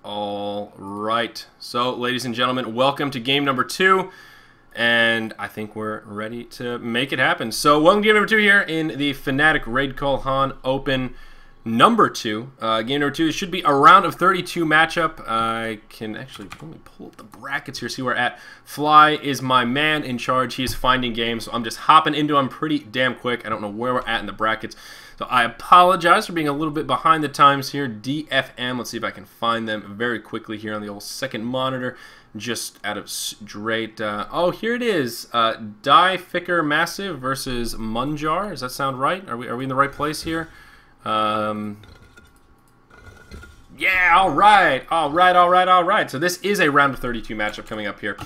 All right. So, ladies and gentlemen, welcome to game number 2. And I think we're ready to make it happen. So, welcome to game number 2 here in the Fnatic Raid Call HoN Open number 2. Game number 2 should be a round of 32 matchup. I can actually, let me pull up the brackets here, see where we're at. Fly is my man in charge. He is finding games, so I'm just hopping into them pretty damn quick. I don't know where we're at in the brackets. So I apologize for being a little bit behind the times here. DFM, let's see if I can find them very quickly here on the old second monitor. Just out of straight. Oh, here it is. Die Ficker Massive versus Munjare. Does that sound right? Are we in the right place here? Yeah, all right. So this is a round of 32 matchup coming up here.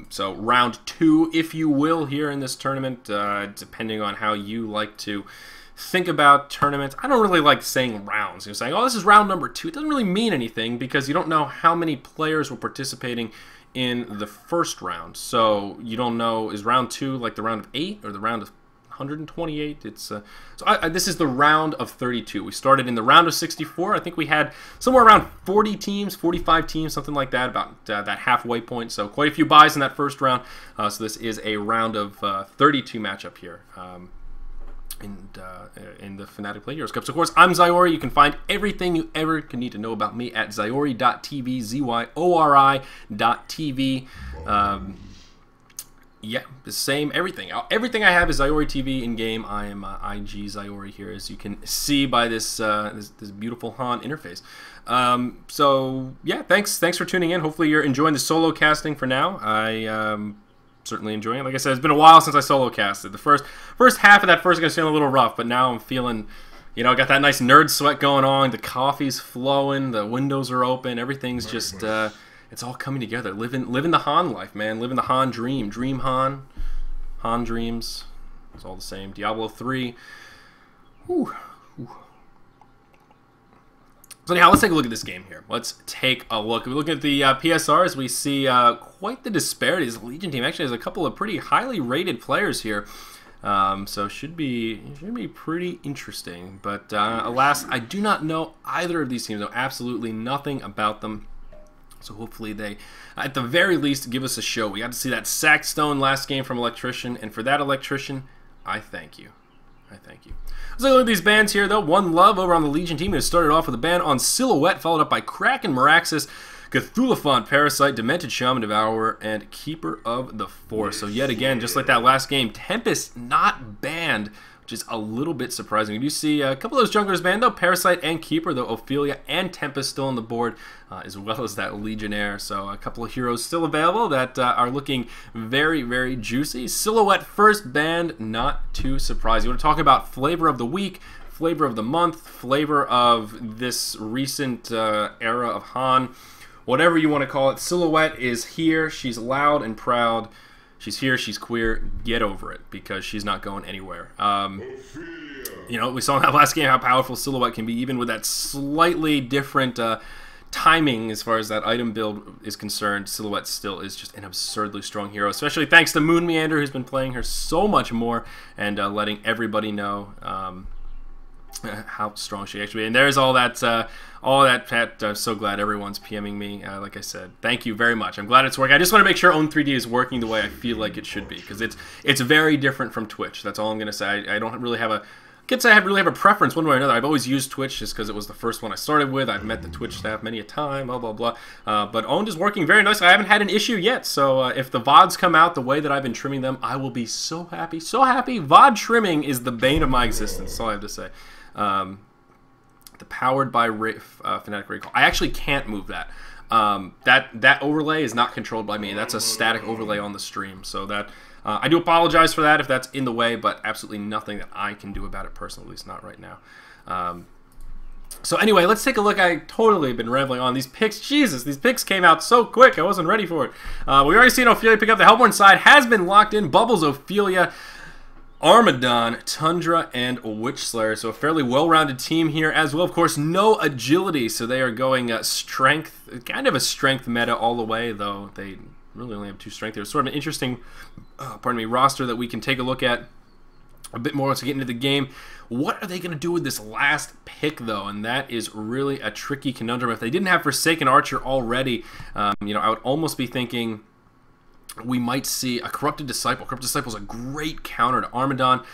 So round 2, if you will, here in this tournament, depending on how you like to think about tournaments. I don't really like saying rounds. You're saying, oh, this is round number 2. It doesn't really mean anything because you don't know how many players were participating in the first round. So you don't know, is round 2 like the round of 8 or the round of 128? It's this is the round of 32. We started in the round of 64. I think we had somewhere around 40 teams, 45 teams, something like that, about that halfway point. So quite a few buys in that first round. So this is a round of 32 matchup here. In the Fnatic Play Heroes Cup. So, of course, I'm Zyori. You can find everything you ever could need to know about me at zyori.tv, ZYORI.tv. Yeah, the same, everything. Everything I have is Zyori TV in-game. I am IG Zyori here, as you can see by this this beautiful HoN interface. So, yeah, thanks for tuning in. Hopefully you're enjoying the solo casting for now. I certainly enjoying it. Like I said, it's been a while since I solo casted. The first half of that first is feeling a little rough, but now I'm feeling, you know, got that nice nerd sweat going on. The coffee's flowing, the windows are open, everything's just it's all coming together. Living the HoN life, man. Living the HoN dream. Dream HoN. HoN dreams. It's all the same. Diablo 3. Whew. So anyhow, let's take a look at this game here. Let's take a look. We look at the PSRs. We see quite the disparities. The Legion team actually has a couple of pretty highly rated players here. So should be pretty interesting. But alas, I do not know either of these teams. I know absolutely nothing about them. So hopefully they, at the very least, give us a show. We got to see that Sackstone last game from Electrician. And for that, Electrician, I thank you. I thank you. Let's look at these bans here, though. One Love over on the Legion team, who started off with a ban on Silhouette, followed up by Kraken, Meraxis, Cthulhuphant, Parasite, Demented Shaman, Devourer, and Keeper of the Forest. So yet again, just like that last game, Tempest not banned, which is a little bit surprising. We do see a couple of those junglers banned, though. Parasite and Keeper, though Ophelia and Tempest still on the board, as well as that Legionnaire. So a couple of heroes still available that are looking very, very juicy. Silhouette first banned, not too surprising. You want to talk about flavor of the week, flavor of the month, flavor of this recent era of HoN, whatever you want to call it. Silhouette is here. She's loud and proud. She's here, she's queer, get over it, because she's not going anywhere. You know, we saw in that last game how powerful Silhouette can be, even with that slightly different timing as far as that item build is concerned. Silhouette still is just an absurdly strong hero, especially thanks to Moon Meander, who's been playing her so much more and letting everybody know how strong she actually is. And there's all that, I'm so glad everyone's PMing me. Like I said, thank you very much. I'm glad it's working. I just want to make sure Own3D is working the way I feel like it should be, because it's very different from Twitch. That's all I'm going to say. I don't really have a... I can't say I really have a preference one way or another. I've always used Twitch just because it was the first one I started with. I've met the Twitch staff many a time, blah, blah, blah. But Owned is working very nicely. I haven't had an issue yet, so if the VODs come out the way that I've been trimming them, I will be so happy, so happy. VOD trimming is the bane of my existence. That's all I have to say. The powered by Fnatic Raid Call. I actually can't move that. That overlay is not controlled by me. That's a static overlay on the stream. So that I do apologize for that if that's in the way, but absolutely nothing that I can do about it personally, at least not right now. So anyway, let's take a look. I totally been rambling on these picks. Jesus, these picks came out so quick. I wasn't ready for it. We already seen Ophelia pick up. The Hellborn side has been locked in. Bubbles, Ophelia, Armadon, Tundra, and Witchslayer. So a fairly well-rounded team here as well. Of course, no agility, so they are going strength, kind of a strength meta all the way, though they really only have 2 strength here. Sort of an interesting, roster that we can take a look at. a bit more to get into the game. What are they going to do with this last pick, though? And that is really a tricky conundrum. If they didn't have Forsaken Archer already, you know, I would almost be thinking we might see a Corrupted Disciple. Corrupted Disciple is a great counter to Armadon,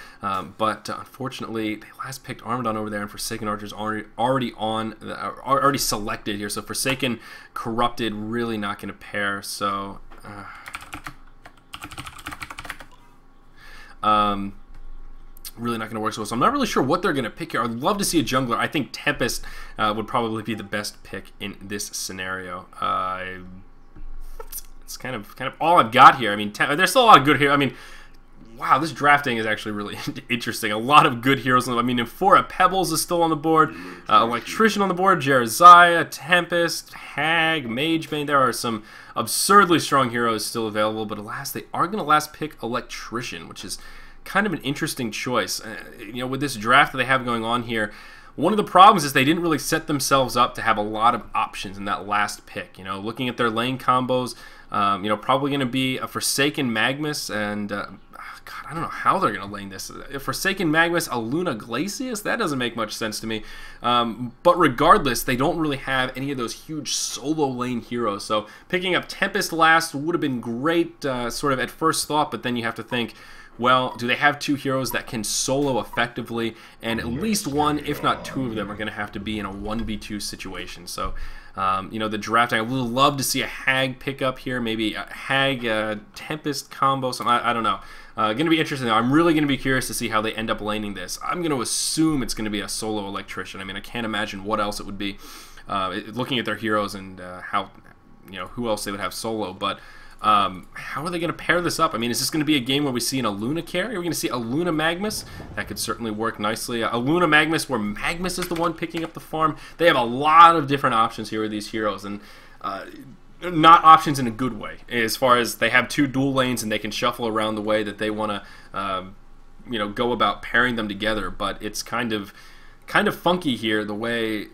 but unfortunately, they last picked Armadon over there, and Forsaken Archer is already selected here. So Forsaken Corrupted really not going to pair. So really not going to work so well. So I'm not really sure what they're going to pick here. I'd love to see a jungler. I think Tempest would probably be the best pick in this scenario. It's kind of all I've got here. I mean, there's still a lot of good here. I mean, wow, this drafting is actually really interesting. A lot of good heroes. I mean, Nymphora Pebbles is still on the board. Electrician on the board. Jerizaiah, Tempest, Hag, Magebane. There are some absurdly strong heroes still available, but alas, they are going to last pick Electrician, which is kind of an interesting choice. You know, with this draft that they have going on here, one of the problems is they didn't really set themselves up to have a lot of options in that last pick. You know, looking at their lane combos, you know, probably going to be a Forsaken Magmus and God, I don't know how they're going to lane this. A Forsaken Magmus, a Luna Glacius, that doesn't make much sense to me. But regardless, they don't really have any of those huge solo lane heroes. So picking up Tempest last would have been great, sort of at first thought, but then you have to think, well, do they have two heroes that can solo effectively? And at least one, if not two of them, are going to have to be in a 1v2 situation. So, you know, the drafting, I would love to see a Hag pickup here, maybe a Hag Tempest combo. So I don't know. Going to be interesting, though. I'm really going to be curious to see how they end up laning this. I'm going to assume it's going to be a solo Electrician. I mean, I can't imagine what else it would be, looking at their heroes and how, you know, who else they would have solo. But how are they going to pair this up? I mean, is this going to be a game where we see an Aluna carry? Are we going to see a Luna Magmus? That could certainly work nicely. A Luna Magmus where Magmus is the one picking up the farm. They have a lot of different options here with these heroes, and not options in a good way, as far as they have two dual lanes and they can shuffle around the way that they want to you know, go about pairing them together. But it's kind of funky here the way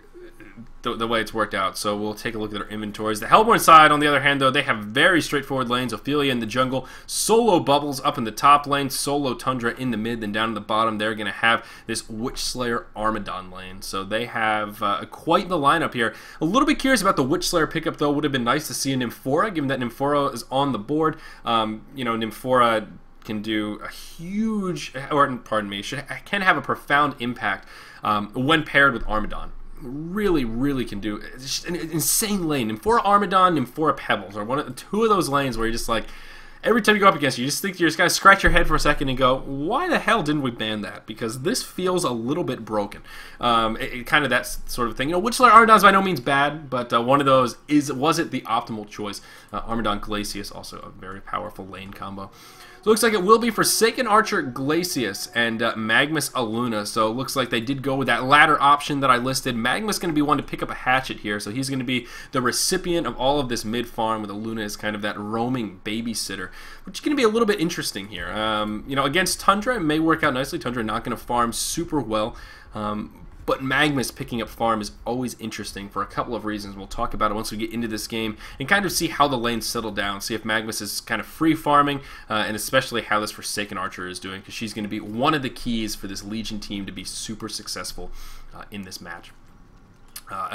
it's worked out. So we'll take a look at their inventories. The Hellborn side, on the other hand, though, they have very straightforward lanes. Ophelia in the jungle, solo Bubbles up in the top lane, solo Tundra in the mid, then down in the bottom they're going to have this Witchslayer Armadon lane. So they have quite the lineup here. A little bit curious about the Witchslayer pickup, though. Would have been nice to see a Nymphora, given that Nymphora is on the board. You know, Nymphora can do a huge, or pardon me, can have a profound impact when paired with Armadon. Really can do. It's just an insane lane. Nymphora Armadon, Nymphora Pebbles are two of those lanes where you're just like, every time you go up against you just think, you just gotta scratch your head for a second and go, why the hell didn't we ban that? Because this feels a little bit broken. Kind of that sort of thing. You know, Witchslayer Armadon's by no means bad, but one of those was it the optimal choice? Armadon Glacius, also a very powerful lane combo. So it looks like it will be Forsaken Archer Glacius and Magmus Aluna. So it looks like they did go with that latter option that I listed. Magmus going to be one to pick up a hatchet here. So he's going to be the recipient of all of this mid farm, with Aluna as kind of that roaming babysitter, which is going to be a little bit interesting here. You know, against Tundra, it may work out nicely. Tundra not going to farm super well. But Magmus picking up farm is always interesting for a couple of reasons. We'll talk about it once we get into this game and kind of see how the lanes settle down, see if Magmus is kind of free farming, and especially how this Forsaken Archer is doing, because she's going to be one of the keys for this Legion team to be super successful in this match.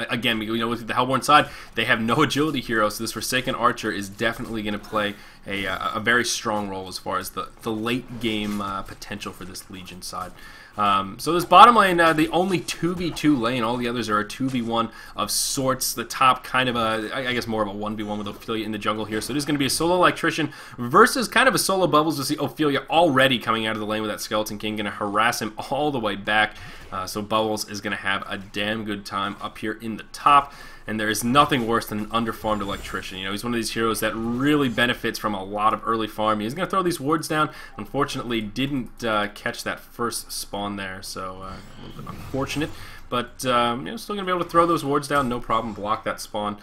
Again, you know, with the Hellborn side, they have no agility hero, so this Forsaken Archer is definitely going to play a very strong role as far as the late game potential for this Legion side. So this bottom lane, the only 2v2 lane, all the others are a 2v1 of sorts. The top kind of I guess more of a 1v1 with Ophelia in the jungle here. So it is going to be a solo Electrician versus kind of a solo Bubbles. We'll see Ophelia already coming out of the lane with that Skeleton King, going to harass him all the way back. So Bubbles is going to have a damn good time up here in the top. And there is nothing worse than an underfarmed Electrician. You know, he's one of these heroes that really benefits from a lot of early farming. He's going to throw these wards down. Unfortunately, didn't catch that first spawn there, so a little bit unfortunate. But you know, still going to be able to throw those wards down, no problem. Block that spawn.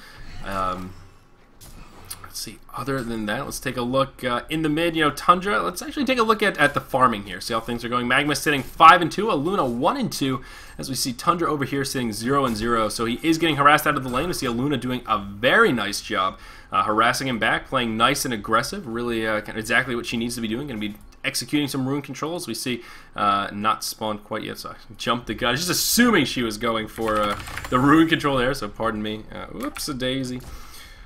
Let's see. Other than that, let's take a look in the mid. You know, Tundra. Let's actually take a look at the farming here. See how things are going. Magma sitting 5-2, Aluna 1-2. As we see Tundra over here sitting 0-0. So he is getting harassed out of the lane. We see Aluna doing a very nice job harassing him back, playing nice and aggressive. Really, kind of exactly what she needs to be doing. Going to be executing some rune controls. We see not spawned quite yet, so I jumped the gun. Just assuming she was going for the rune control there, so pardon me. Whoops-a-daisy.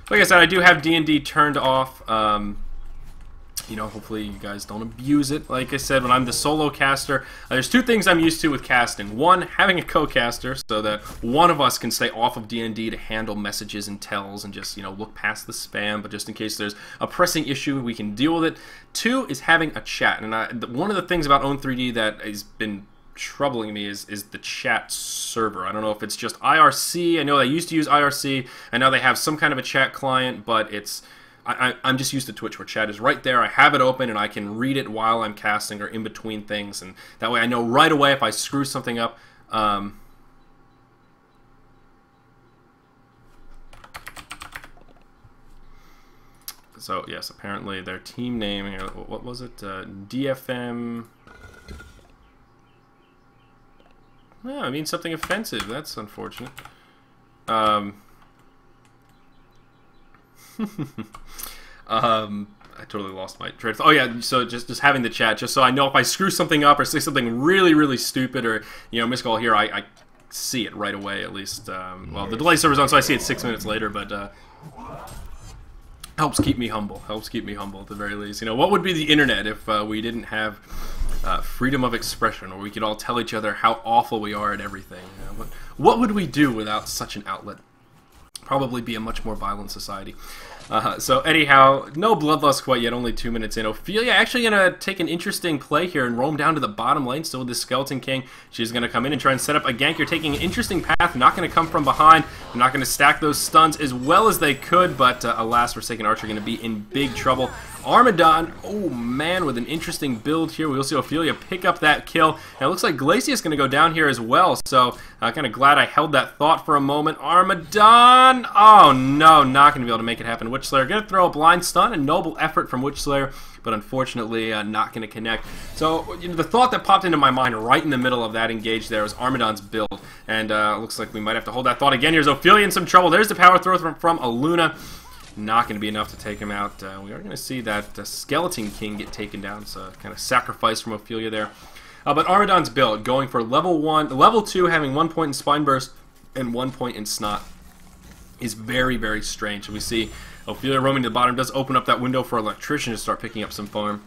Like I said, I do have D&D turned off. You know, hopefully you guys don't abuse it. Like I said, when I'm the solo caster, there's two things I'm used to with casting. One, having a co-caster so that one of us can stay off of D&D to handle messages and tells and just, you know, look past the spam, but just in case there's a pressing issue, we can deal with it. Two is having a chat. And one of the things about HoN 3D that has been troubling me is the chat server. I don't know if it's just IRC. I know they used to use IRC, and now they have some kind of a chat client, but it's... I'm just used to Twitch where chat is right there. I have it open and I can read it while I'm casting or in between things, and that way I know right away if I screw something up. So yes, apparently their team name here. What was it? DFM. Yeah, I mean something offensive. That's unfortunate. I totally lost my train of thought. Oh yeah, so just having the chat, just so I know if I screw something up or say something really, really stupid or, you know, miscall here, I see it right away at least. Well, the delay server's on, so I see it 6 minutes later, but helps keep me humble. Helps keep me humble at the very least. You know, what would be the internet if we didn't have freedom of expression, or we could all tell each other how awful we are at everything? You know, what would we do without such an outlet? Probably be a much more violent society. So anyhow, no bloodlust quite yet, only 2 minutes in. Ophelia actually going to take an interesting play here and roam down to the bottom lane, still with the Skeleton King. She's going to come in and try and set up a gank. You're taking an interesting path, not going to come from behind. They're not going to stack those stuns as well as they could, but alas, Forsaken Archer going to be in big trouble. Armadon, oh man, with an interesting build here. We'll see Ophelia pick up that kill. And it looks like Glacius going to go down here as well, so kind of glad I held that thought for a moment. Armadon! Oh no, not going to be able to make it happen. Witchslayer going to throw a blind stun, a noble effort from Witchslayer, but unfortunately not going to connect. So you know, the thought that popped into my mind right in the middle of that engage there was Armadon's build, and looks like we might have to hold that thought again. Here's Ophelia in some trouble. There's the power throw from Aluna. Not going to be enough to take him out. We are going to see that Skeleton King get taken down, so kind of sacrifice from Ophelia there. But Armadon's build, going for level 1, level 2, having 1 point in Spine Burst and 1 point in Snot, is very, very strange. We see Ophelia roaming to the bottom, does open up that window for Electrician to start picking up some farm.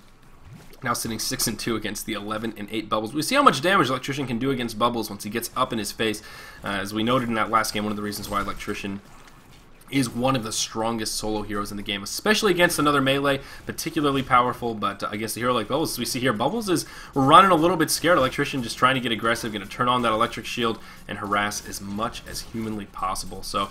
Now sitting 6 and 2 against the 11 and 8 Bubbles. We see how much damage Electrician can do against Bubbles once he gets up in his face. As we noted in that last game, one of the reasons why Electrician is one of the strongest solo heroes in the game, especially against another melee, particularly powerful, but against a hero like Bubbles, we see here Bubbles is running a little bit scared. Electrician just trying to get aggressive, going to turn on that electric shield and harass as much as humanly possible. So,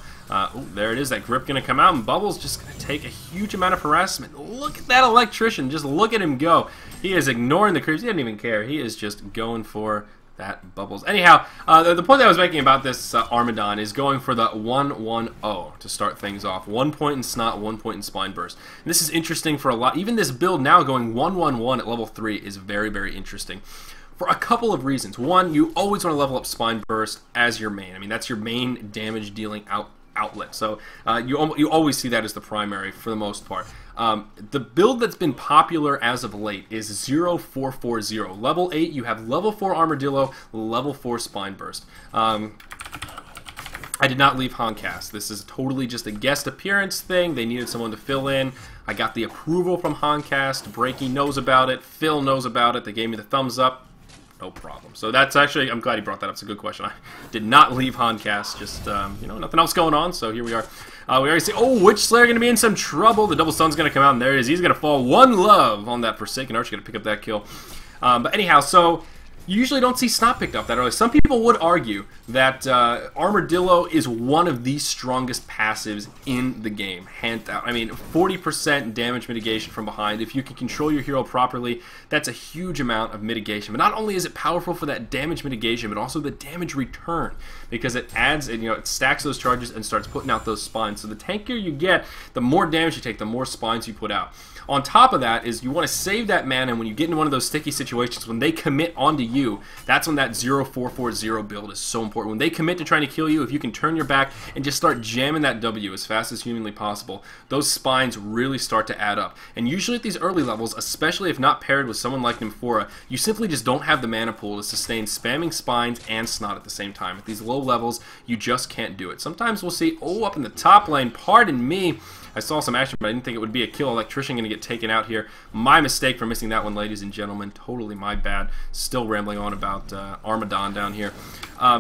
there it is, that grip going to come out, and Bubbles just going to take a huge amount of harassment. Look at that Electrician, just look at him go. He is ignoring the creeps, he doesn't even care, he is just going for that Bubbles. Anyhow, the point that I was making about this Armadon is going for the 1-1-0 to start things off. 1 point in Snot, 1 point in Spine Burst. And this is interesting for a lot. Even this build now going 1-1-1 at level 3 is very, very interesting. For a couple of reasons. One, you always want to level up Spine Burst as your main. I mean, that's your main damage dealing outlet. So you always see that as the primary for the most part. The build that's been popular as of late is 0440. Level 8, you have level 4 Armadillo, level 4 Spine Burst. I did not leave HoNcast. This is totally just a guest appearance thing. They needed someone to fill in. I got the approval from HoNcast. Breaky knows about it. Phil knows about it. They gave me the thumbs up. No problem. So that's actually, I'm glad you brought that up. It's a good question. I did not leave HoNcast. Just, you know, nothing else going on. So here we are. We already see, oh, Witchslayer going to be in some trouble. The double stun's going to come out, and there it is. He's going to fall one love on that Forsaken Archer. Going to pick up that kill. But anyhow, so you usually don't see Snot picked up that early. Some people would argue that Armadillo is one of the strongest passives in the game, hands down. I mean, 40% damage mitigation from behind. If you can control your hero properly, that's a huge amount of mitigation. But not only is it powerful for that damage mitigation, but also the damage return, because it adds, you know, it stacks those charges and starts putting out those spines. So the tankier you get, the more damage you take, the more spines you put out. On top of that is you want to save that mana, and when you get into one of those sticky situations, when they commit onto you, that's when that 0-4-4-0 build is so important. When they commit to trying to kill you, if you can turn your back and just start jamming that W as fast as humanly possible, those spines really start to add up. And usually at these early levels, especially if not paired with someone like Nymphora, you simply just don't have the mana pool to sustain spamming spines and snot at the same time. At these low levels, you just can't do it. Sometimes we'll see, oh, up in the top lane, pardon me, I saw some action, but I didn't think it would be a kill. Electrician going to get taken out here. My mistake for missing that one, ladies and gentlemen. Totally my bad. Still rambling on about Armadon down here.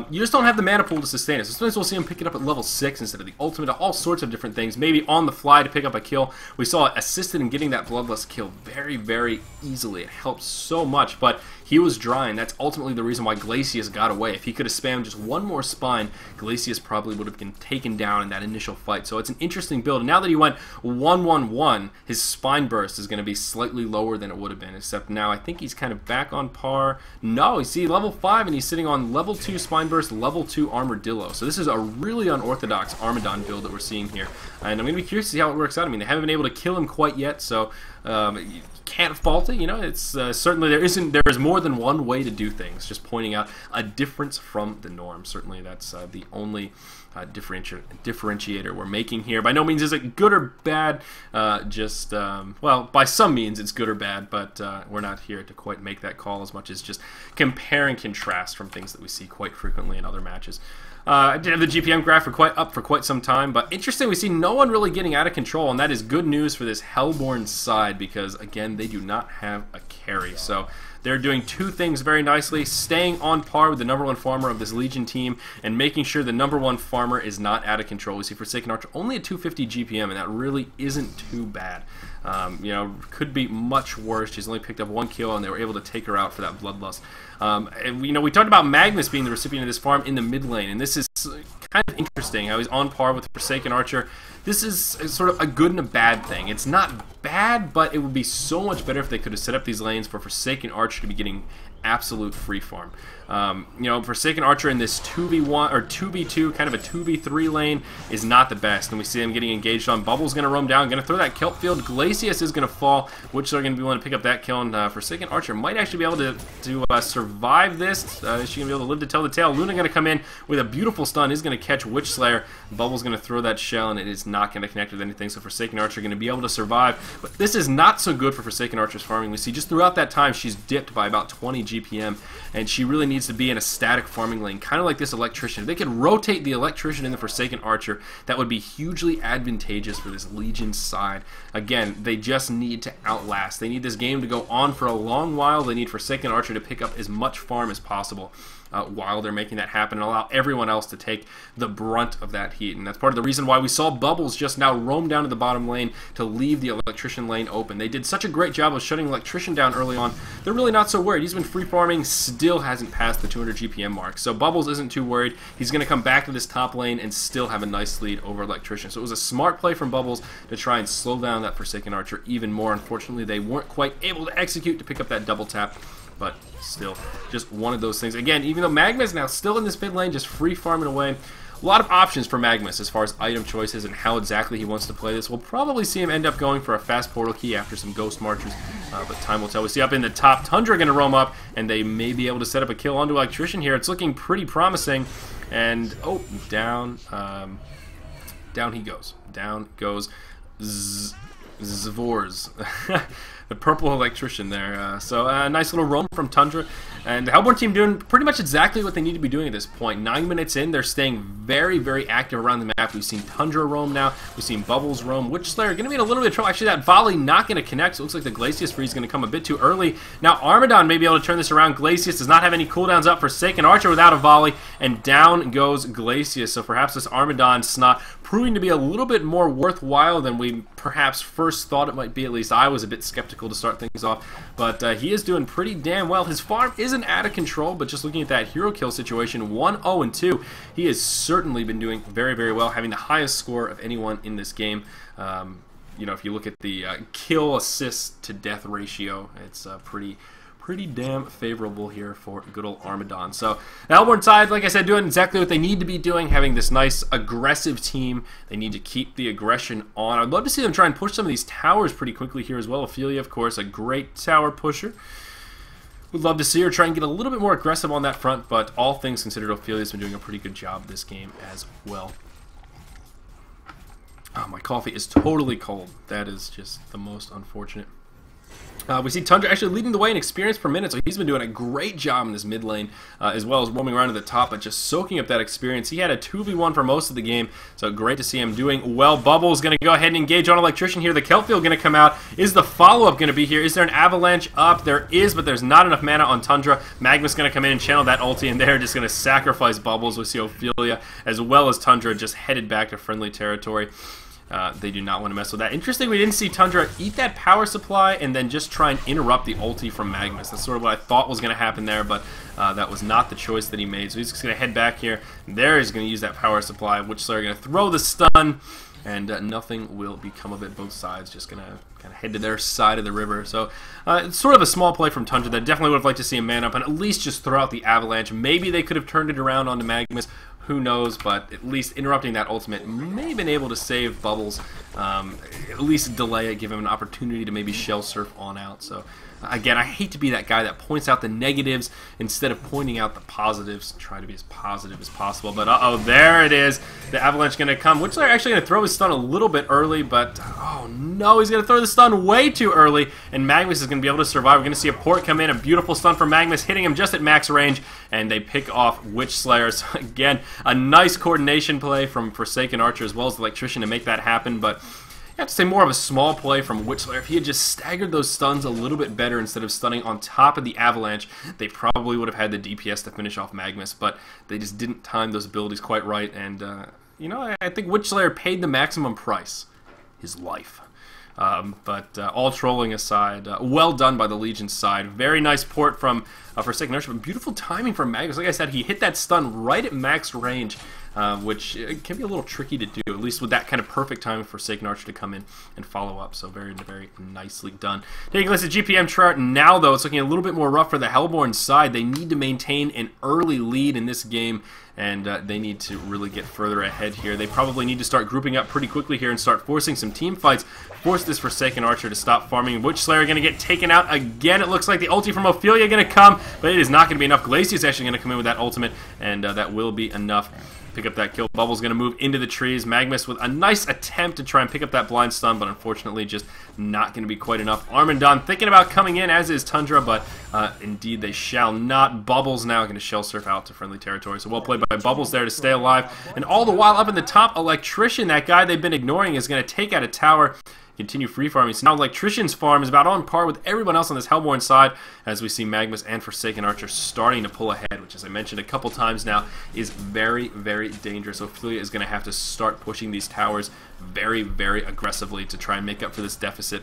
You just don't have the mana pool to sustain it. So sometimes we'll see him pick it up at level 6 instead of the ultimate, all sorts of different things. Maybe on the fly to pick up a kill. We saw it assisted in getting that Bloodlust kill very, very easily. It helped so much, but he was dry, and that's ultimately the reason why Glacius got away. If he could have spammed just one more spine, Glacius probably would have been taken down in that initial fight. So it's an interesting build. And now that he went 1-1-1, his spine burst is going to be slightly lower than it would have been, except now I think he's kind of back on par. No, you see level 5, and he's sitting on level 2 spine burst, level 2 armadillo. So this is a really unorthodox Armadon build that we're seeing here. And I'm going to be curious to see how it works out. I mean, they haven't been able to kill him quite yet, so you can't fault it. You know, it's certainly there is more than one way to do things. Just pointing out a difference from the norm. Certainly, that's the only differentiator we're making here. By no means is it good or bad. Well, by some means it's good or bad, but we're not here to quite make that call as much as just compare and contrast from things that we see quite frequently in other matches. I did have the GPM graph for quite some time, but interesting, we see no one really getting out of control, and that is good news for this Hellborn side because, again, they do not have a carry. So they're doing two things very nicely, staying on par with the #1 farmer of this Legion team and making sure the #1 farmer is not out of control. We see Forsaken Archer only at 250 GPM, and that really isn't too bad. You know, could be much worse. She's only picked up 1 kill, and they were able to take her out for that Bloodlust. And, you know, we talked about Magnus being the recipient of this farm in the mid lane, and this is kind of interesting how he's on par with Forsaken Archer. This is sort of a good and a bad thing. It's not bad, but it would be so much better if they could have set up these lanes for Forsaken Archer to be getting absolute free farm. You know, Forsaken Archer in this 2v1 or 2v2, kind of a 2v3 lane is not the best. And we see him getting engaged on. Bubble's going to roam down, going to throw that kelp field. Glacius is going to fall, which they're going to be willing to pick up that kill. And Forsaken Archer might actually be able to survive this. Is she going to be able to live to tell the tale? Luna going to come in with a beautiful stun. Is going to catch Witch Slayer. Bubble's going to throw that shell, and it is not going to connect with anything. So Forsaken Archer going to be able to survive. But this is not so good for Forsaken Archer's farming. We see just throughout that time she's dipped by about 20 GPM, and she really needs to be in a static farming lane, kind of like this Electrician. If they could rotate the Electrician and the Forsaken Archer, that would be hugely advantageous for this Legion side. Again, they just need to outlast. They need this game to go on for a long while. They need Forsaken Archer to pick up as much farm as possible while they're making that happen, and allow everyone else to take the brunt of that heat. And that's part of the reason why we saw Bubbles just now roam down to the bottom lane to leave the Electrician lane open. They did such a great job of shutting Electrician down early on. They're really not so worried. He's been free farming, still hasn't passed the 200 GPM mark. So Bubbles isn't too worried. He's going to come back to this top lane and still have a nice lead over Electrician. So it was a smart play from Bubbles to try and slow down that Forsaken Archer even more. Unfortunately, they weren't quite able to execute to pick up that double tap. But still, just one of those things. Again, even though Magma's now still in this mid lane, just free farming away. A lot of options for Magnus as far as item choices and how exactly he wants to play this. We'll probably see him end up going for a fast portal key after some Ghost Marchers, but time will tell. We see up in the top, Tundra going to roam up, and they may be able to set up a kill onto Electrician here. It's looking pretty promising, and oh, down he goes. Down goes Zvors. The purple Electrician there. So a nice little roam from Tundra. And the Hellborn team doing pretty much exactly what they need to be doing at this point. 9 minutes in, they're staying very, very active around the map. We've seen Tundra roam now. We've seen Bubbles roam. Witch Slayer going to be in a little bit of trouble. Actually, that volley not going to connect. So it looks like the Glacius freeze is going to come a bit too early. Now Armadon may be able to turn this around. Glacius does not have any cooldowns up. Forsaken Archer without a volley. And down goes Glacius. So perhaps this Armadon snot proving to be a little bit more worthwhile than we perhaps first thought it might be. At least I was a bit skeptical to start things off. But he is doing pretty damn well. His farm isn't out of control, but just looking at that hero kill situation, 1-0-2, he has certainly been doing very, very well, having the highest score of anyone in this game. You know, if you look at the kill assist to death ratio, it's pretty damn favorable here for good old Armadon. So the Hellborn side, like I said, doing exactly what they need to be doing, having this nice aggressive team. They need to keep the aggression on. I'd love to see them try and push some of these towers pretty quickly here as well. Ophelia, of course, a great tower pusher. Would love to see her try and get a little bit more aggressive on that front, but all things considered, Ophelia's been doing a pretty good job this game as well. Oh, my coffee is totally cold. That is just the most unfortunate. We see Tundra actually leading the way in experience per minute, so he's been doing a great job in this mid lane, as well as roaming around to the top, but just soaking up that experience. He had a 2v1 for most of the game, so great to see him doing well. Bubble's going to go ahead and engage on Electrician here. The Kelpfield going to come out. Is the follow-up going to be here? Is there an Avalanche up? There is, but there's not enough mana on Tundra. Magma's going to come in and channel that ulti, and they're just going to sacrifice Bubbles. We see Ophelia, as well as Tundra, just headed back to friendly territory. They do not want to mess with that. Interesting, we didn't see Tundra eat that power supply and then just try and interrupt the ulti from Magnus. That's sort of what I thought was going to happen there, but that was not the choice that he made. So he's just going to head back here. There he's going to use that power supply, which Slayer going to throw the stun, and nothing will become of it. Both sides just going to kind of head to their side of the river. So it's sort of a small play from Tundra that definitely would have liked to see him man up and at least just throw out the Avalanche. Maybe they could have turned it around onto Magnus. Who knows, but at least interrupting that ultimate may have been able to save Bubbles, at least delay it, give him an opportunity to maybe shell surf on out. So, again, I hate to be that guy that points out the negatives instead of pointing out the positives. Try to be as positive as possible, but uh-oh, there it is. The Avalanche going to come. Witchslayer actually going to throw his stun a little bit early, but oh no, he's going to throw the stun way too early, and Magnus is going to be able to survive. We're going to see a port come in, a beautiful stun from Magnus, hitting him just at max range, and they pick off Witchslayer. So again, a nice coordination play from Forsaken Archer as well as the Electrician to make that happen, but I have to say more of a small play from Witchslayer. If he had just staggered those stuns a little bit better instead of stunning on top of the Avalanche, they probably would have had the DPS to finish off Magnus, but they just didn't time those abilities quite right, and you know, I think Witchslayer paid the maximum price, his life. But all trolling aside, well done by the Legion's side. Very nice port from Forsaken Archer, but beautiful timing from Magnus. Like I said, he hit that stun right at max range, which can be a little tricky to do, at least with that kind of perfect timing for Forsaken Archer to come in and follow up. So very, very nicely done. Taking a look at the GPM chart now, though, it's looking a little bit more rough for the Hellborn side. They need to maintain an early lead in this game, and they need to really get further ahead here. They probably need to start grouping up pretty quickly here and start forcing some team fights. Force this Forsaken Archer to stop farming. Witchslayer going to get taken out again. It looks like the ulti from Ophelia going to come, but it is not going to be enough. Glacius actually going to come in with that ultimate, and that will be enough. Pick up that kill. Bubble's going to move into the trees. Magnus with a nice attempt to try and pick up that blind stun, but unfortunately just not going to be quite enough. Armandon thinking about coming in, as is Tundra, but indeed they shall not. Bubbles now going to shell surf out to friendly territory. So well played by Bubbles there to stay alive. And all the while up in the top, Electrician, that guy they've been ignoring, is going to take out a tower. Continue free farming. So now Electrician's farm is about on par with everyone else on this Hellborn side, as we see Magnus and Forsaken Archer starting to pull ahead, which, as I mentioned a couple times now, is very, very dangerous. Ophelia is going to have to start pushing these towers very, very aggressively to try and make up for this deficit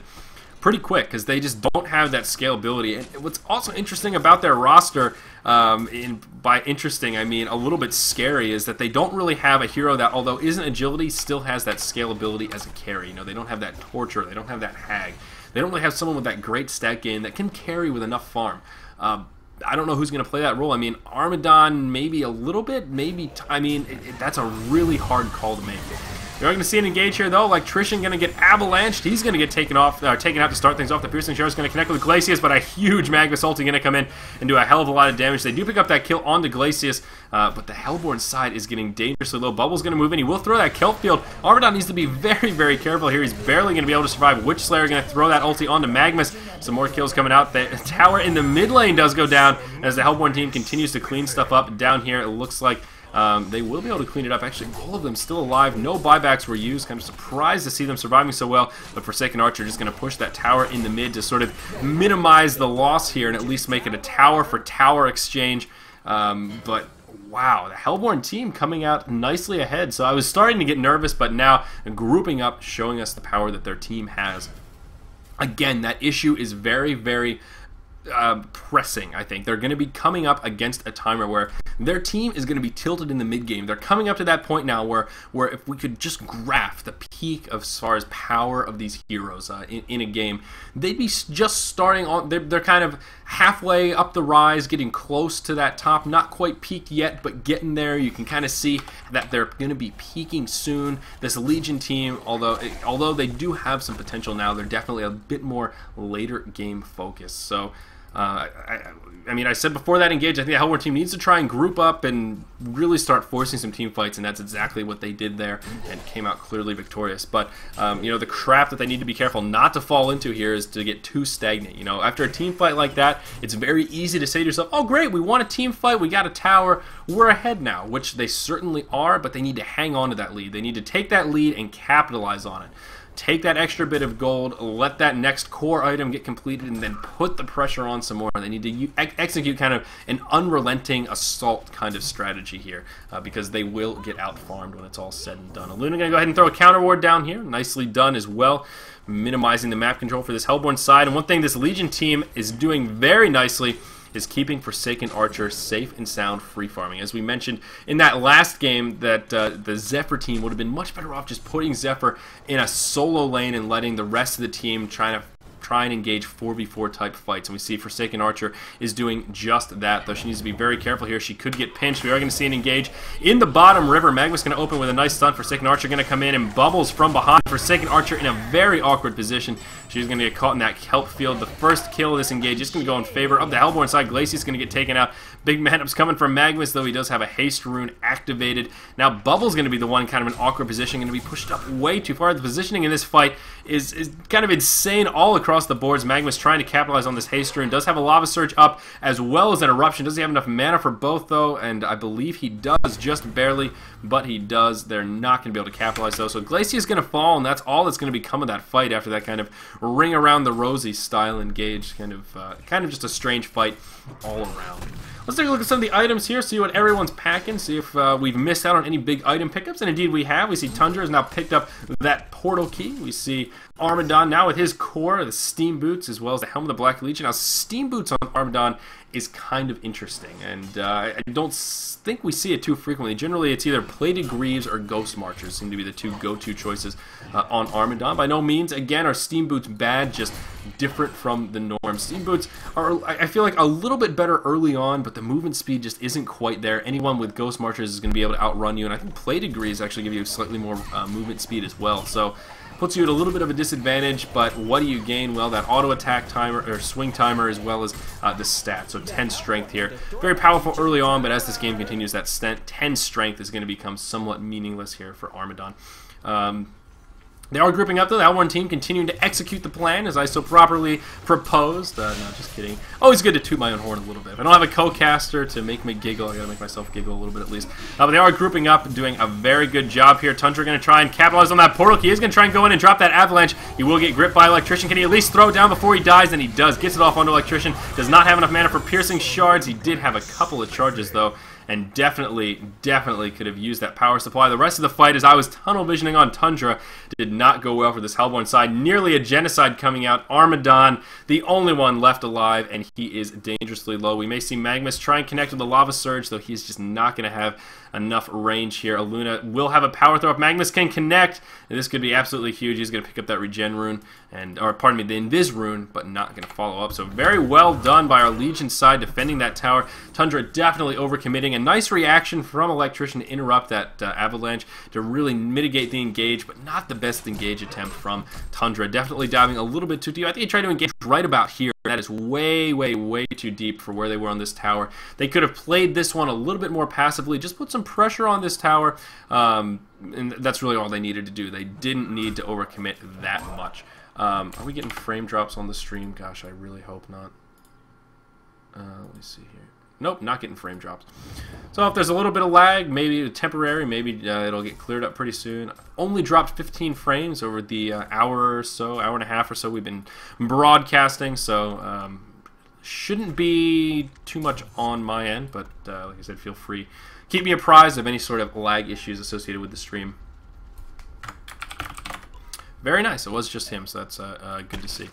pretty quick, because they just don't have that scalability. And what's also interesting about their roster, by interesting I mean a little bit scary, is that they don't really have a hero that, although isn't agility, still has that scalability as a carry. You know, they don't have that Torture, they don't have that Hag, they don't really have someone with that great stat gain that can carry with enough farm. I don't know who's going to play that role. I mean, Armadon maybe a little bit, maybe, I mean, that's a really hard call to make. You're not going to see an engage here, though. Electrician going to get avalanched. He's going to get taken out to start things off. The Piercing Shard is going to connect with Glacius, but a huge Magnus ulti going to come in and do a hell of a lot of damage. They do pick up that kill onto Glacius, but the Hellborn side is getting dangerously low. Bubble's going to move in. He will throw that Kelpfield. Armadon needs to be very, very careful here. He's barely going to be able to survive. Witchslayer going to throw that ulti onto Magnus. Some more kills coming out. The tower in the mid lane does go down as the Hellborn team continues to clean stuff up down here. It looks like they will be able to clean it up. Actually, all of them still alive. No buybacks were used. Kind of surprised to see them surviving so well. But Forsaken Archer just going to push that tower in the mid to sort of minimize the loss here and at least make it a tower for tower exchange. But wow, the Hellborn team coming out nicely ahead. So I was starting to get nervous, but now grouping up, showing us the power that their team has. Again, that issue is very, very pressing. I think they're going to be coming up against a timer where their team is going to be tilted in the mid game. They're coming up to that point now where if we could just graph the peak of as far as power of these heroes in a game, they'd be just starting on. They're kind of halfway up the rise, getting close to that top. Not quite peaked yet, but getting there. You can kind of see that they're going to be peaking soon. This Legion team, although they do have some potential now, they're definitely a bit more later game focused. So I mean, I said before that engage, I think the HoN team needs to try and group up and really start forcing some team fights, and that's exactly what they did there and came out clearly victorious. But, you know, the crap that they need to be careful not to fall into here is to get too stagnant. You know, after a team fight like that, it's very easy to say to yourself, oh, great, we won a team fight, we got a tower, we're ahead now, which they certainly are, but they need to hang on to that lead. They need to take that lead and capitalize on it. Take that extra bit of gold, let that next core item get completed, and then put the pressure on some more. They need to execute kind of an unrelenting assault kind of strategy here, because they will get out-farmed when it's all said and done. Aluna going to go ahead and throw a counter ward down here. Nicely done as well, minimizing the map control for this Hellborn side. And one thing this Legion team is doing very nicely is keeping Forsaken Archer safe and sound free farming. As we mentioned in that last game, that the Zephyr team would have been much better off just putting Zephyr in a solo lane and letting the rest of the team try and engage 4v4 type fights. And we see Forsaken Archer is doing just that, though she needs to be very careful here. She could get pinched. We are going to see an engage in the bottom river. Magma's going to open with a nice stun. Forsaken Archer going to come in and bubbles from behind. Forsaken Archer in a very awkward position. She's going to get caught in that kelp field. The first kill of this engage is going to go in favor of the Hellborn side. Glacius going to get taken out. Big man-ups coming from Magnus, though he does have a haste rune activated. Now Bubble's going to be the one kind of an awkward position, going to be pushed up way too far. The positioning in this fight is kind of insane all across the boards. Magnus trying to capitalize on this haste rune. Does have a lava surge up as well as an eruption. Does he have enough mana for both, though? And I believe he does, just barely, but he does. They're not going to be able to capitalize, though. So Glacius is going to fall, and that's all that's going to become of that fight after that kind of ring around the rosy style engage. Kind of just a strange fight all around. Let's take a look at some of the items here, see what everyone's packing, see if we've missed out on any big item pickups, and indeed we have. We see Tundra has now picked up that portal key. We see Armadon now with his core, the Steam Boots, as well as the Helm of the Black Legion. Now, Steam Boots on Armadon is kind of interesting, and I don't think we see it too frequently. Generally, it's either Plated Greaves or Ghost Marchers seem to be the two go-to choices on Armadon. By no means, again, are Steam Boots bad, just different from the norm. Steam Boots are, I feel like, a little bit better early on, but the movement speed just isn't quite there. Anyone with Ghost Marchers is going to be able to outrun you, and I think Plated Greaves actually give you slightly more movement speed as well. So puts you at a little bit of a disadvantage, but what do you gain? Well, that auto attack timer or swing timer, as well as the stats. So 10 strength here, very powerful early on, but as this game continues, that 10 strength is going to become somewhat meaningless here for Armadon. They are grouping up, though. The HoN team continuing to execute the plan as I so properly proposed. No, just kidding. Always good to toot my own horn a little bit. If I don't have a co-caster to make me giggle, I gotta make myself giggle a little bit at least. But they are grouping up and doing a very good job here. Tundra going to try and capitalize on that portal key. He's going to try and go in and drop that avalanche. He will get gripped by Electrician. Can he at least throw it down before he dies? And he does. Gets it off onto Electrician. Does not have enough mana for piercing shards. He did have a couple of charges, though, and definitely could have used that power supply. The rest of the fight, as I was tunnel visioning on Tundra, did not go well for this Hellborn side. Nearly a genocide coming out. Armadon, the only one left alive, and he is dangerously low. We may see Magnus try and connect with the Lava Surge, though he's just not going to have enough range here. Aluna will have a power throw. If Magnus can connect, this could be absolutely huge. He's going to pick up that regen rune, or pardon me, the Invis rune, but not going to follow up. So very well done by our Legion side defending that tower. Tundra definitely overcommitting. A nice reaction from Electrician to interrupt that avalanche to really mitigate the engage, but not the best engage attempt from Tundra. Definitely diving a little bit too deep. I think he tried to engage right about here. That is way too deep for where they were on this tower. They could have played this one a little bit more passively, just put some pressure on this tower, and that's really all they needed to do. They didn't need to overcommit that much. Are we getting frame drops on the stream? Gosh, I really hope not. Let me see here. Nope, not getting frame drops. So if there's a little bit of lag, maybe temporary, maybe it'll get cleared up pretty soon. Only dropped 15 frames over the hour or so, hour and a half or so we've been broadcasting, so shouldn't be too much on my end, but like I said, feel free. Keep me apprised of any sort of lag issues associated with the stream. Very nice. It was just him, so that's good to see.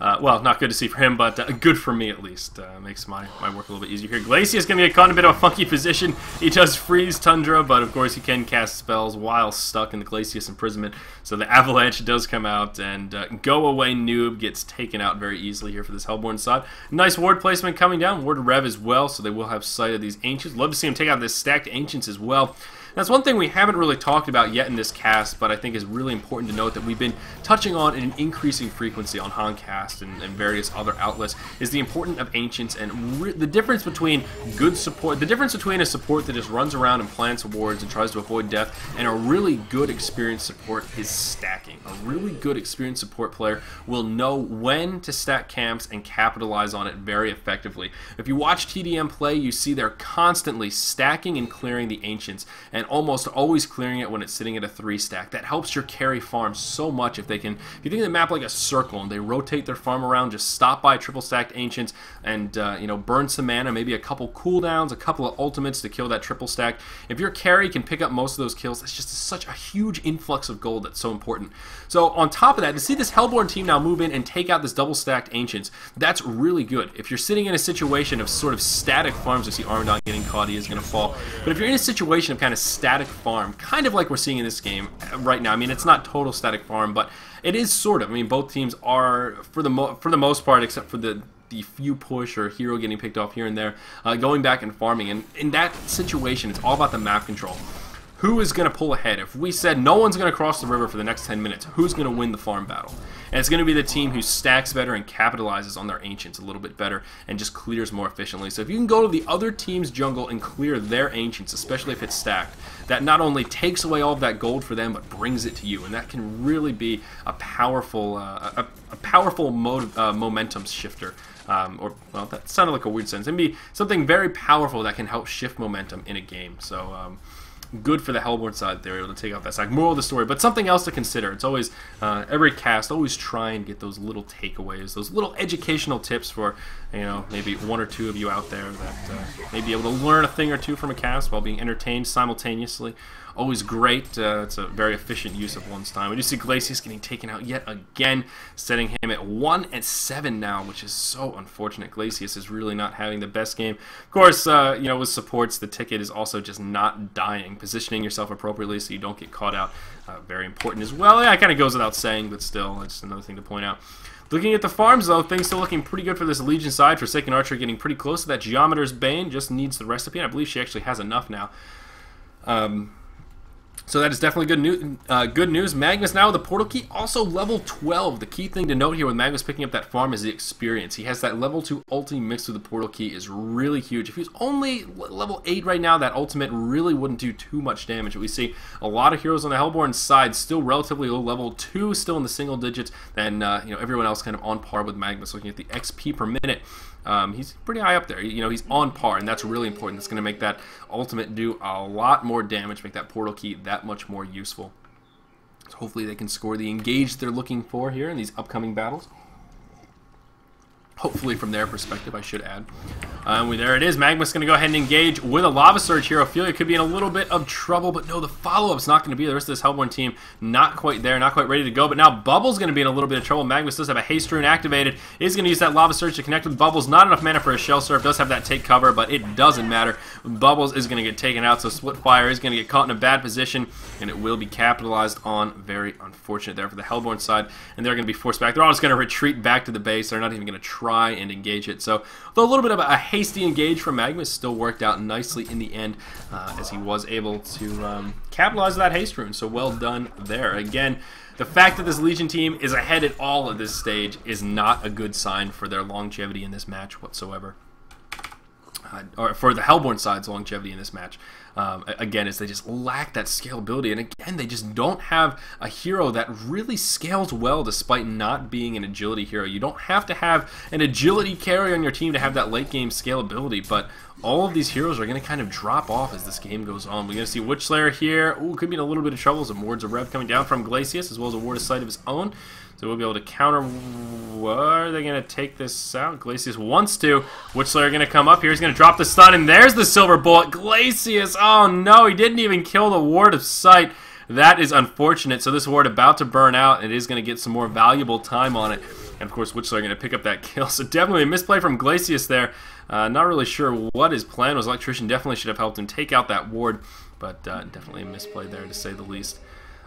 Well, not good to see for him, but good for me at least. Makes my work a little bit easier here. Glacius is going to get caught in a bit of a funky position. He does freeze Tundra, but of course he can cast spells while stuck in the Glacius imprisonment. So the Avalanche does come out, and Go Away Noob gets taken out very easily here for this Hellborn side. Nice ward placement coming down. Ward Rev as well, so they will have sight of these Ancients. Love to see him take out this stacked Ancients as well. That's one thing we haven't really talked about yet in this cast, but I think is really important to note that we've been touching on in an increasing frequency on HoNcast and various other outlets, is the importance of Ancients and the difference between good support, the difference between a support that just runs around and plants wards and tries to avoid death, and a really good experienced support is stacking. A really good experienced support player will know when to stack camps and capitalize on it very effectively. If you watch TDM play, you see they're constantly stacking and clearing the Ancients, and almost always clearing it when it's sitting at a 3 stack. That helps your carry farm so much if they can. If you think of the map like a circle and they rotate their farm around, just stop by triple stacked Ancients and you know, burn some mana, maybe a couple cooldowns, a couple of ultimates to kill that triple stack. If your carry can pick up most of those kills, that's just such a huge influx of gold that's so important. So on top of that, to see this Hellborn team now move in and take out this double stacked Ancients, that's really good. If you're sitting in a situation of sort of static farms, you see Armadon getting caught, he is going to fall. But if you're in a situation of kind of static farm, kind of like we're seeing in this game right now. I mean, it's not total static farm, but it is sort of. I mean, both teams are, for the most part, except for the few push or hero getting picked off here and there, going back and farming. And in that situation, it's all about the map control. Who is going to pull ahead? If we said no one's going to cross the river for the next 10 minutes, who's going to win the farm battle? And it's going to be the team who stacks better and capitalizes on their Ancients a little bit better and just clears more efficiently. So if you can go to the other team's jungle and clear their Ancients, especially if it's stacked, that not only takes away all of that gold for them, but brings it to you. And that can really be a powerful, momentum shifter. Or, well, that sounded like a weird sentence. It'd be something very powerful that can help shift momentum in a game. So, good for the Hellborn side. They're able to take out that sack. Moral of the story, but something else to consider. It's always, every cast, always try and get those little takeaways, those little educational tips for, you know, maybe one or two of you out there that may be able to learn a thing or two from a cast while being entertained simultaneously. Always great. It's a very efficient use of one's time. We do see Glacius getting taken out yet again, setting him at 1-7 now, which is so unfortunate. Glacius is really not having the best game. Of course, you know, with supports, the ticket is also just not dying. Positioning yourself appropriately so you don't get caught out, very important as well. Yeah, it kind of goes without saying, but still, it's another thing to point out. Looking at the farms, though, things still looking pretty good for this Legion side. Forsaken Archer getting pretty close to that Geometer's Bane, just needs the recipe, and I believe she actually has enough now. So that is definitely good news. Magnus now with the portal key, also level 12. The key thing to note here with Magnus picking up that farm is the experience. He has that level 2 ulti mixed with the portal key is really huge. If he was only level 8 right now, that ultimate really wouldn't do too much damage. But we see a lot of heroes on the Hellborn side still relatively low, level 2 still in the single digits, and you know, everyone else kind of on par with Magnus. Looking at the XP per minute, he's pretty high up there. You know, he's on par, and that's really important. That's going to make that ultimate do a lot more damage, make that portal key that much more useful. So hopefully they can score the engage they're looking for here in these upcoming battles. Hopefully from their perspective, I should add. There it is. Magma's going to go ahead and engage with a Lava Surge here. Ophelia could be in a little bit of trouble, but no, the follow-up's not going to be there. The rest of this Hellborn team not quite there, not quite ready to go. But now Bubble's going to be in a little bit of trouble. Magnus does have a Haste Rune activated. Is going to use that Lava Surge to connect with Bubbles. Not enough mana for a Shell Surf. Does have that take cover, but it doesn't matter. Bubbles is going to get taken out, so Splitfire is going to get caught in a bad position, and it will be capitalized on. Very unfortunate there for the Hellborn side, and they're going to be forced back. They're all just going to retreat back to the base. They're not even going to try and engage it. So, though a little bit of a hasty engage from Magnus, still worked out nicely in the end, as he was able to capitalize that Haste Rune. So well done there. Again, the fact that this Legion team is ahead at all at this stage is not a good sign for their longevity in this match whatsoever. Or for the Hellborn side's longevity in this match. Again, is they just lack that scalability, and again, they just don't have a hero that really scales well despite not being an agility hero. You don't have to have an agility carry on your team to have that late game scalability, but all of these heroes are going to kind of drop off as this game goes on. We're going to see Witchslayer here. Ooh, could be in a little bit of trouble. Some wards of Rev coming down from Glacius, as well as a ward of sight of his own. So we'll be able to counter. What are they going to take this out? Glacius wants to. Witchslayer going to come up here. He's going to drop the stun, and there's the silver bullet. Glacius, oh no, he didn't even kill the ward of sight. That is unfortunate. So this ward about to burn out. It is going to get some more valuable time on it. And of course, Witchslayer going to pick up that kill. So definitely a misplay from Glacius there. Not really sure what his plan was. Electrician definitely should have helped him take out that ward, but definitely a misplay there to say the least.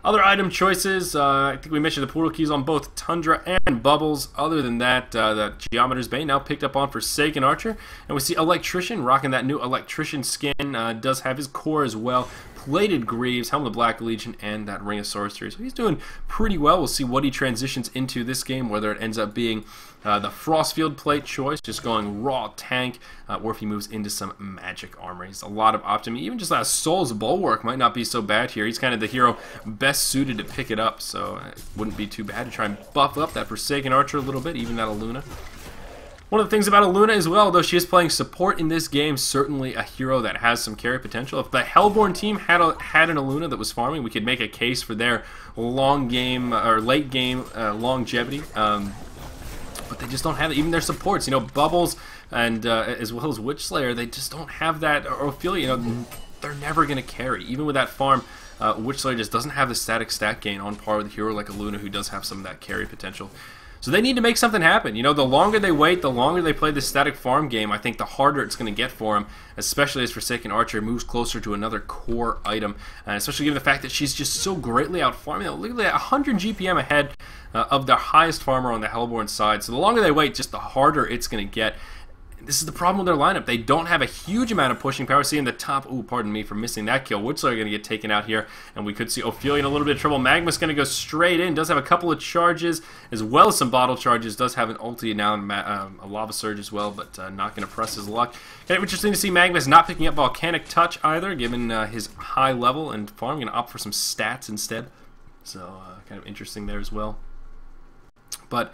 Other item choices, I think we mentioned the portal keys on both Tundra and Bubbles. Other than that, the Geometer's Bane now picked up on Forsaken Archer. And we see Electrician rocking that new Electrician skin. Does have his core as well. Plated Greaves, Helm of the Black Legion, and that Ring of Sorcery. So he's doing pretty well. We'll see what he transitions into this game, whether it ends up being the Frostfield plate choice, just going raw tank, or if he moves into some magic armor. He's a lot of optimism. Even just that Soul's Bulwark might not be so bad here. He's kind of the hero best suited to pick it up, so it wouldn't be too bad to try and buff up that Forsaken Archer a little bit, even that Aluna. One of the things about Aluna as well, though she is playing support in this game, certainly a hero that has some carry potential. If the Hellborn team had an Aluna that was farming, we could make a case for their long game or late game longevity. But they just don't have it. Even their supports, you know, Bubbles and as well as Witch Slayer, they just don't have that. Or Ophelia, you know, they're never going to carry. Even with that farm, Witch Slayer just doesn't have the static stat gain on par with a hero like Aluna, who does have some of that carry potential. So they need to make something happen. You know, the longer they wait, the longer they play this static farm game, I think the harder it's going to get for them, especially as Forsaken Archer moves closer to another core item, especially given the fact that she's just so greatly out farming. Look at that, 100 GPM ahead of the highest farmer on the Hellborn side. So the longer they wait, just the harder it's going to get. This is the problem with their lineup. They don't have a huge amount of pushing power. See in the top, ooh, pardon me for missing that kill. Witch Slayer going to get taken out here, and we could see Ophelia in a little bit of trouble. Magma's going to go straight in. Does have a couple of charges, as well as some bottle charges. Does have an ulti now, and a Lava Surge as well, but not going to press his luck. Kind of interesting to see Magma's not picking up Volcanic Touch either, given his high level and farm. Going to opt for some stats instead. So kind of interesting there as well. But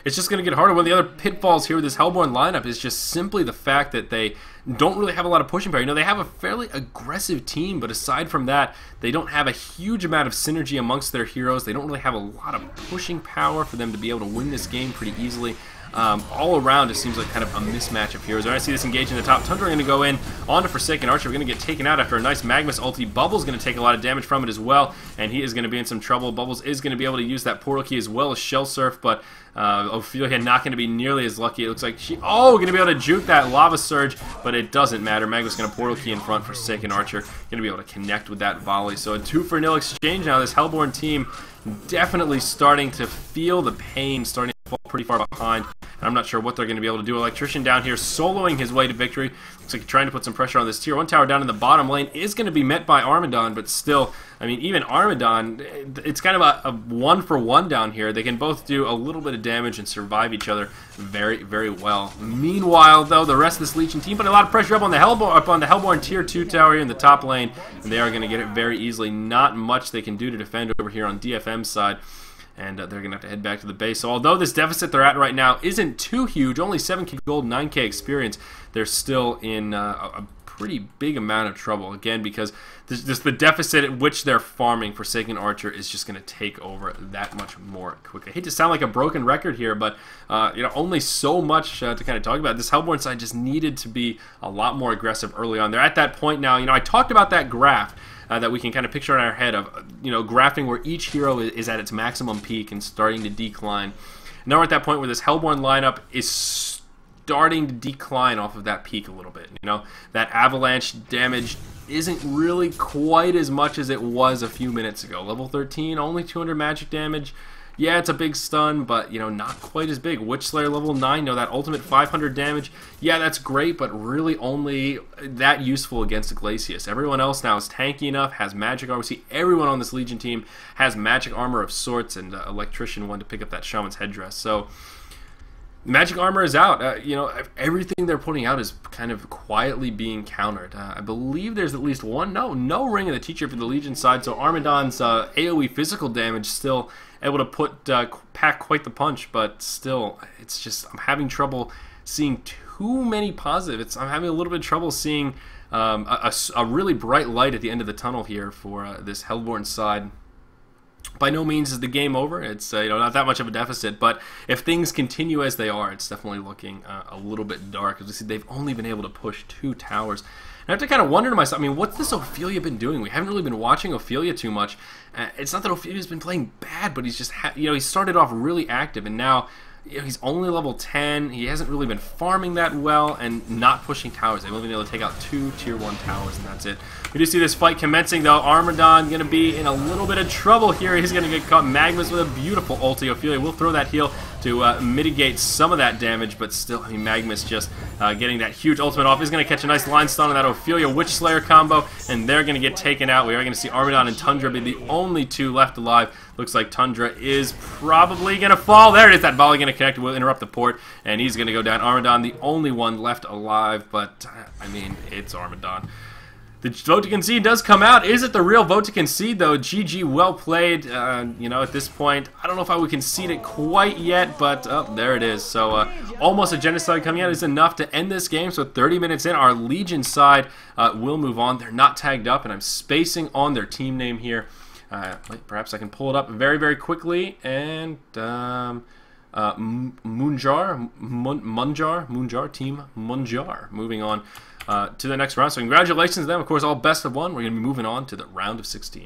it's just going to get harder. One of the other pitfalls here with this Hellborn lineup is just simply the fact that they don't really have a lot of pushing power. You know, they have a fairly aggressive team, but aside from that, they don't have a huge amount of synergy amongst their heroes. They don't really have a lot of pushing power for them to be able to win this game pretty easily. All around, it seems like kind of a mismatch of heroes. I see this engage in the top. Tundra going to go in onto Forsaken Archer. We're going to get taken out after a nice Magmus ulti. Bubbles going to take a lot of damage from it as well, and he is going to be in some trouble. Bubbles is going to be able to use that portal key as well as Shell Surf, but Ophelia not going to be nearly as lucky. It looks like she, going to be able to juke that Lava Surge, but it doesn't matter. Magmus going to portal key in front for Forsaken Archer. Going to be able to connect with that volley. So a 2-for-0 exchange now. This Hellborn team definitely starting to feel the pain, starting to fall pretty far behind. And I'm not sure what they're going to be able to do. Electrician down here soloing his way to victory. Looks like trying to put some pressure on this tier 1 tower down in the bottom lane is going to be met by Armadon, but still, I mean, even Armadon, it's kind of a 1-for-1 down here. They can both do a little bit of damage and survive each other very, very well. Meanwhile, though, the rest of this Legion team put a lot of pressure up on the Hellborn tier 2 tower here in the top lane, and they are going to get it very easily. Not much they can do to defend over here on DFM's side. And they're going to have to head back to the base. So although this deficit they're at right now isn't too huge, only 7k gold, 9k experience, they're still in a pretty big amount of trouble. Again, because the deficit at which they're farming Forsaken Archer is just going to take over that much more quickly. I hate to sound like a broken record here, but you know, only so much to kind of talk about. This Hellborn side just needed to be a lot more aggressive early on. They're at that point now. You know, I talked about that graph. That we can kind of picture in our head of, you know, graphing where each hero is at its maximum peak and starting to decline. Now we're at that point where this Hellborn lineup is starting to decline off of that peak a little bit. You know, that avalanche damage isn't really quite as much as it was a few minutes ago. Level 13, only 200 magic damage. Yeah, it's a big stun, but, you know, not quite as big. Witch Slayer level 9, that ultimate 500 damage. Yeah, that's great, but really only that useful against Glacius. Everyone else now is tanky enough, has magic armor. See, everyone on this Legion team has magic armor of sorts, and Electrician wanted to pick up that Shaman's headdress. So, magic armor is out. You know, everything they're putting out is kind of quietly being countered. I believe there's at least no Ring of the Teacher for the Legion side, so Armadon's AoE physical damage still able to pack quite the punch, but still, it's just, I'm having trouble seeing too many positives. I'm having a little bit of trouble seeing a really bright light at the end of the tunnel here for this Hellborn side. By no means is the game over. It's you know, not that much of a deficit, but if things continue as they are, it's definitely looking a little bit dark. As we see, they've only been able to push 2 towers. And I have to kind of wonder to myself, I mean, what's this Ophelia been doing? We haven't really been watching Ophelia too much. It's not that Ophelia's been playing bad, but he's just, you know, he started off really active, and now, he's only level 10. He hasn't really been farming that well and not pushing towers. They've only been able to take out 2 tier 1 towers, and that's it. We do see this fight commencing, though. Armadon going to be in a little bit of trouble here. He's going to get caught. Magnus with a beautiful ulti. Ophelia will throw that heal to mitigate some of that damage, but still, I mean, Magnus just getting that huge ultimate off. He's going to catch a nice line stun on that Ophelia Witch Slayer combo, and they're going to get taken out. We are going to see Armadon and Tundra be the only 2 left alive. Looks like Tundra is probably going to fall. There it is. That volley going to connect. Will interrupt the port, and he's going to go down. Armadon, the only one left alive, but, I mean, it's Armadon. The vote to concede does come out. Is it the real vote to concede, though? GG, well played. You know, at this point, I don't know if I would concede it quite yet, but there it is. So almost a genocide coming out is enough to end this game. So 30 minutes in, our Legion side will move on. They're not tagged up, and I'm spacing on their team name here. Perhaps I can pull it up very, very quickly. And Munjare, Team Munjare, moving on to the next round. So congratulations to them. Of course, all best of one. We're going to be moving on to the round of 16.